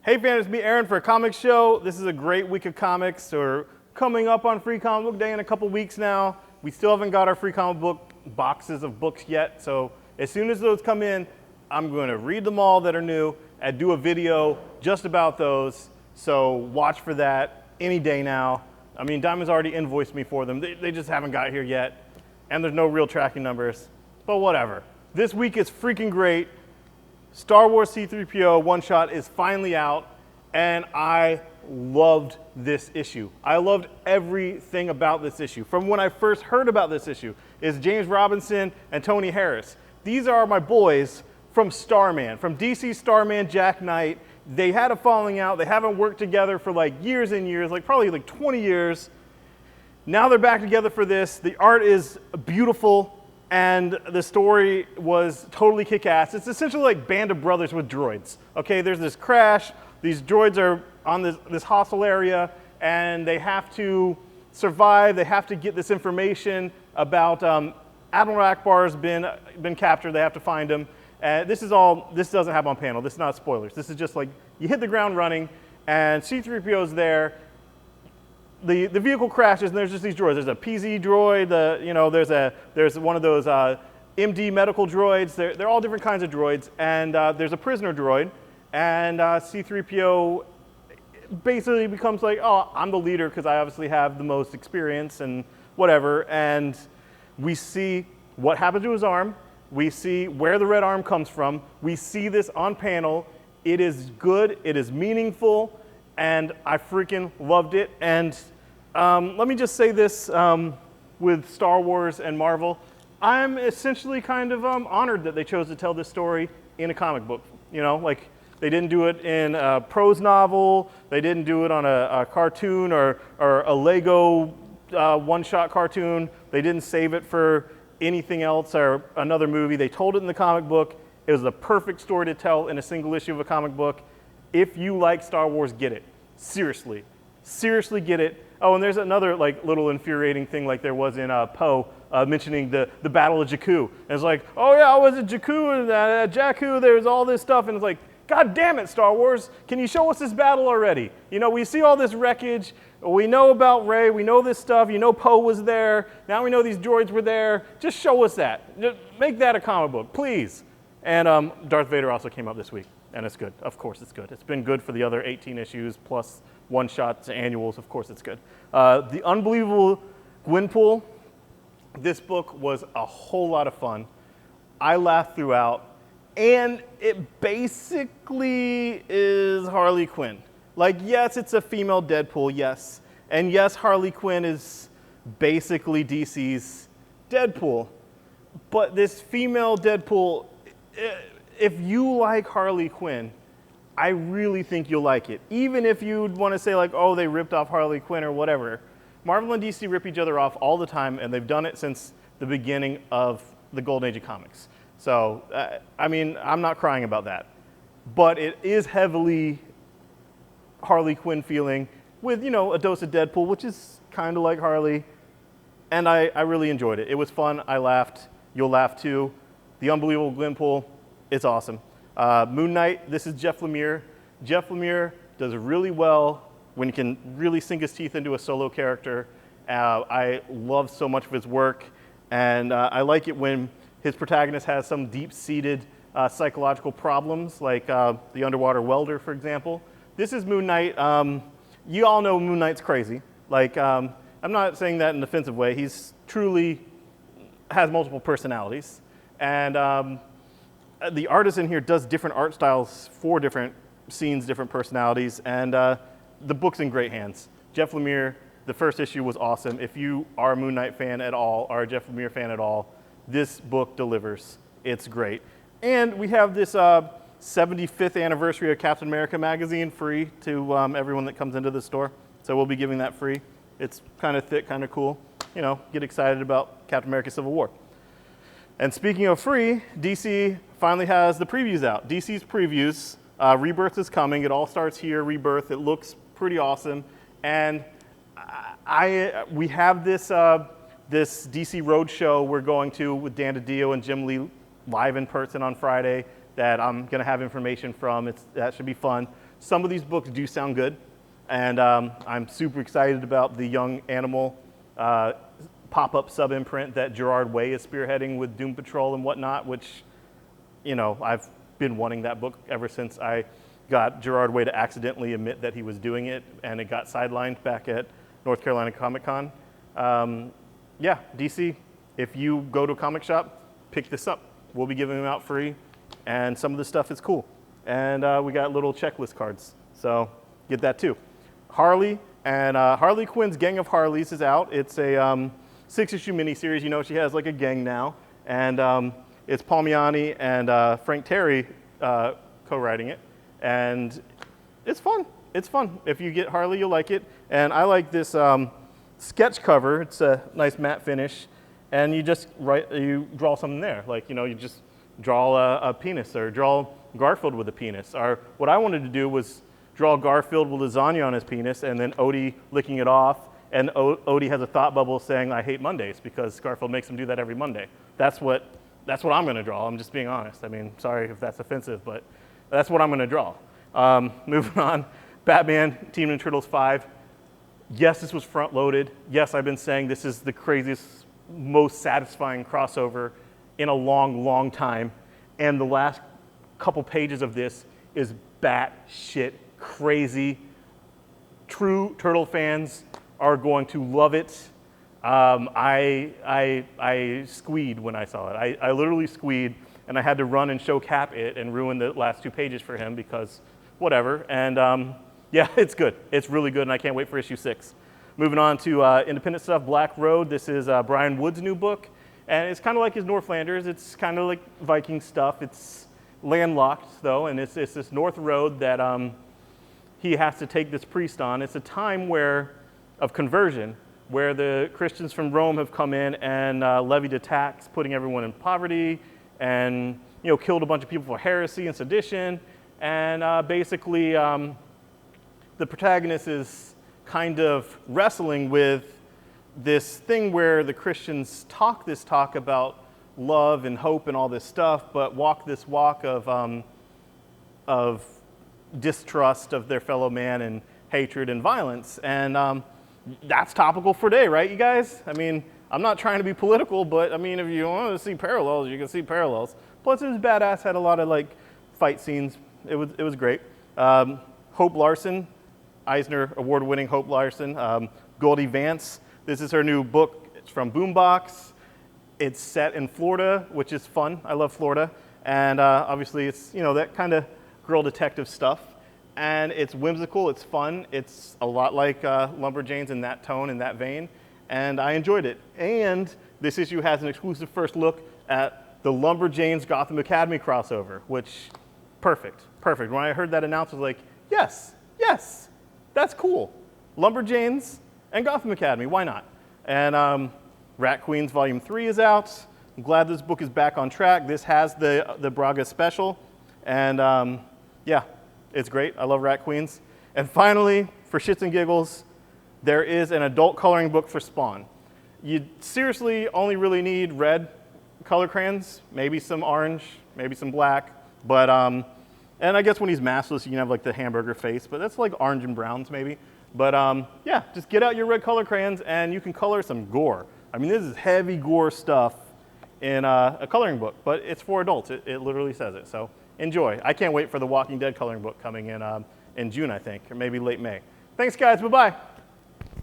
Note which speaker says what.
Speaker 1: Hey fans, it's me Aaron for a comic show. This is a great week of comics. We're coming up on Free Comic Book Day in a couple weeks now. We still haven't got our free comic book boxes of books yet, so as soon as those come in, I'm going to read them all that are new and do a video just about those. So watch for that any day now. I mean, Diamond's already invoiced me for them. They just haven't got here yet, and there's no real tracking numbers, but whatever. This week is freaking great. Star Wars C-3PO one-shot is finally out, and I loved this issue. I loved everything about this issue. From when I first heard about this issue, is James Robinson and Tony Harris. These are my boys from Starman, from DC Starman, Jack Knight. They had a falling out. They haven't worked together for like years and years, like probably like 20 years. Now they're back together for this. The art is beautiful. And the story was totally kick-ass. It's essentially like Band of Brothers with droids. Okay, there's this crash. These droids are on this hostile area, and they have to survive. They have to get this information about Admiral Akbar's been captured. They have to find him. This doesn't happen on panel. This is not spoilers. This is just like you hit the ground running, and C-3PO's there. The vehicle crashes, and there's just these droids. There's a PZ droid, there's one of those MD medical droids. They're all different kinds of droids, and there's a prisoner droid, and C-3PO basically becomes like, oh, I'm the leader because I obviously have the most experience and whatever, and we see what happened to his arm. We see where the red arm comes from. We see this on panel. It is good, it is meaningful, and I freaking loved it. And let me just say this with Star Wars and Marvel. I'm essentially kind of honored that they chose to tell this story in a comic book. You know, like they didn't do it in a prose novel. They didn't do it on a cartoon or a Lego one-shot cartoon. They didn't save it for anything else or another movie. They told it in the comic book. It was the perfect story to tell in a single issue of a comic book. If you like Star Wars, get it. Seriously. Seriously get it. Oh, and there's another like little infuriating thing like there was in Poe mentioning the Battle of Jakku. And it's like, oh yeah, I was at Jakku and Jakku, there's all this stuff. And it's like, God damn it, Star Wars. Can you show us this battle already? You know, we see all this wreckage. We know about Rey. We know this stuff. You know Poe was there. Now we know these droids were there. Just show us that. Just make that a comic book, please. And Darth Vader also came out this week, and it's good. Of course it's good. It's been good for the other 18 issues, plus one-shots, annuals. Of course it's good. The Unbelievable Gwenpool, this book was a whole lot of fun. I laughed throughout, and it basically is Harley Quinn. Like, yes, it's a female Deadpool, yes. And yes, Harley Quinn is basically DC's Deadpool. But this female Deadpool, if you like Harley Quinn, I really think you'll like it. Even if you'd want to say like, oh, they ripped off Harley Quinn or whatever. Marvel and DC rip each other off all the time, and they've done it since the beginning of the Golden Age of comics. So, I mean, I'm not crying about that. But it is heavily Harley Quinn feeling with, you know, a dose of Deadpool, which is kind of like Harley. And I really enjoyed it. It was fun. I laughed. You'll laugh too. The Unbelievable Gwenpool, it's awesome. Moon Knight, this is Jeff Lemire. Jeff Lemire does really well when he can really sink his teeth into a solo character. I love so much of his work, and I like it when his protagonist has some deep-seated psychological problems, like the underwater welder, for example. This is Moon Knight. You all know Moon Knight's crazy. Like, I'm not saying that in an offensive way. He's truly has multiple personalities. And the artist in here does different art styles for different scenes, different personalities, and the book's in great hands. Jeff Lemire, the first issue was awesome. If you are a Moon Knight fan at all, or a Jeff Lemire fan at all, this book delivers. It's great. And we have this 75th anniversary of Captain America magazine free to everyone that comes into the store. So we'll be giving that free. It's kind of thick, kind of cool. You know, get excited about Captain America Civil War. And speaking of free, DC finally has the previews out. DC's previews. Rebirth is coming. It all starts here, Rebirth. It looks pretty awesome. And we have this DC Roadshow we're going to with Dan DiDio and Jim Lee live in person on Friday that I'm going to have information from. That should be fun. some of these books do sound good, and I'm super excited about the Young Animal pop-up sub-imprint that Gerard Way is spearheading with Doom Patrol and whatnot, which, you know, I've been wanting that book ever since I got Gerard Way to accidentally admit that he was doing it, and it got sidelined back at North Carolina Comic Con. Yeah, DC, if you go to a comic shop, pick this up. We'll be giving them out free, and some of the stuff is cool. And we got little checklist cards, so get that too. Harley and Harley Quinn's Gang of Harleys is out. It's a 6-issue miniseries. You know, she has like a gang now, and it's Paul Miani and Frank Terry co-writing it, and it's fun. It's fun. If you get Harley, you'll like it. And I like this sketch cover. It's a nice matte finish, and you just you draw something there. Like, you know, you just draw a penis, or draw Garfield with a penis. Or what I wanted to do was draw Garfield with lasagna on his penis, and then Odie licking it off, and Odie has a thought bubble saying, "I hate Mondays," because Garfield makes him do that every Monday. That's what I'm going to draw. I'm just being honest. I mean, sorry if that's offensive, but that's what I'm going to draw. Moving on, Batman Teenage Mutant Turtles 5. Yes, this was front-loaded. Yes, I've been saying this is the craziest, most satisfying crossover in a long, long time. And the last couple pages of this is batshit crazy. True Turtle fans are going to love it. I squeed when I saw it. I literally squeed, and I had to run and show Cap it and ruin the last 2 pages for him because whatever. And yeah, it's good. It's really good, and I can't wait for issue 6. Moving on to independent stuff, Black Road. This is Brian Wood's new book, and it's kind of like his Northlanders. It's kind of like Viking stuff. It's landlocked, though, and it's this North Road that he has to take this priest on. It's a time of conversion, where the Christians from Rome have come in and levied a tax, putting everyone in poverty, and, you know, killed a bunch of people for heresy and sedition, and basically the protagonist is kind of wrestling with this thing where the Christians talk about love and hope and all this stuff, but walk this walk of distrust of their fellow man and hatred and violence. And that's topical for today, right, you guys? I mean, I'm not trying to be political, but I mean, if you want to see parallels, you can see parallels. Plus, it was badass, had a lot of like fight scenes. It was great. Hope Larson, Eisner Award-winning Hope Larson, Goldie Vance. This is her new book. It's from Boombox. It's set in Florida, which is fun. I love Florida. And obviously it's, you know, that kind of girl detective stuff. And it's whimsical, it's fun. It's a lot like Lumberjanes in that tone, in that vein. And I enjoyed it. And this issue has an exclusive first look at the Lumberjanes Gotham Academy crossover, which, perfect. When I heard that announced, I was like, yes, that's cool. Lumberjanes and Gotham Academy, why not? And Rat Queens Volume 3 is out. I'm glad this book is back on track. This has the Braga special. And yeah, it's great. I love Rat Queens. And finally, for shits and giggles, there is an adult coloring book for Spawn. You seriously only really need red color crayons, maybe some orange, maybe some black. But, and I guess when he's maskless, you can have like the hamburger face, but that's like orange and browns maybe. But yeah, just get out your red color crayons and you can color some gore. I mean, this is heavy gore stuff in a coloring book, but it's for adults. It literally says it. So enjoy. I can't wait for the Walking Dead coloring book coming in June, I think, or maybe late May. Thanks, guys. Bye-bye.